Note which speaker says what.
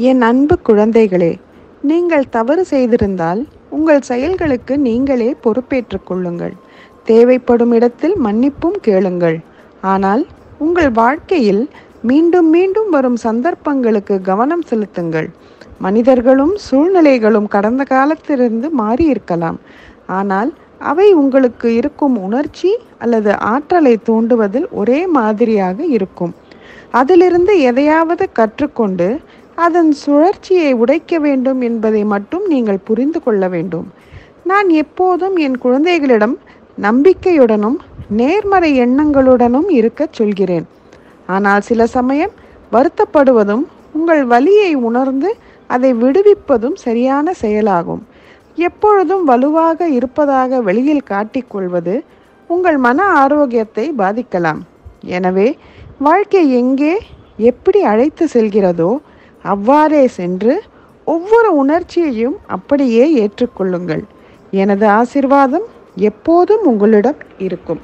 Speaker 1: என் அன்பு குழந்தைகளே, நீங்கள் தவறு செய்திருந்தால் உங்கள் செயல்களுக்கு நீங்களே பொறுப்பேற்றுக் கொள்ளுங்கள். தேவைப்படும் இடத்தில் மன்னிப்பும் கேளுங்கள். ஆனால் உங்கள் வாழ்க்கையில் மீண்டும் மீண்டும் வரும் சந்தர்ப்பங்களுக்கு கவனம் செலுத்துங்கள். மனிதர்களும் சூழ்நிலைகளும் கடந்த காலத்திலிருந்து மாறியிருக்கலாம். ஆனால் அவை உங்களுக்கு இருக்கும் உணர்ச்சி அல்லது ஆற்றலை தூண்டுவதில் ஒரே மாதிரியாக இருக்கும். அதிலிருந்து எதையாவது கற்றுக்கொண்டு அதன் சுழற்சியை உடைக்க வேண்டும் என்பதை மட்டும் நீங்கள் புரிந்து கொள்ள வேண்டும். நான் எப்போதும் என் குழந்தைகளிடம் நம்பிக்கையுடனும் நேர்மறை எண்ணங்களுடனும் இருக்கச் சொல்கிறேன். ஆனால் சில சமயம் வருத்தப்படுவதும் உங்கள் வலியை உணர்ந்து அதை விடுவிப்பதும் சரியான செயலாகும். எப்பொழுதும் வலுவாக இருப்பதாக வெளியில் காட்டிக்கொள்வது உங்கள் மன ஆரோக்கியத்தை பாதிக்கலாம். எனவே வாழ்க்கை எங்கே எப்படி அழைத்து செல்கிறதோ அவ்வாறே சென்று ஒவ்வொரு உணர்ச்சியையும் அப்படியே ஏற்றுக்கொள்ளுங்கள். எனது ஆசிர்வாதம் எப்போதும் உங்களிடம் இருக்கும்.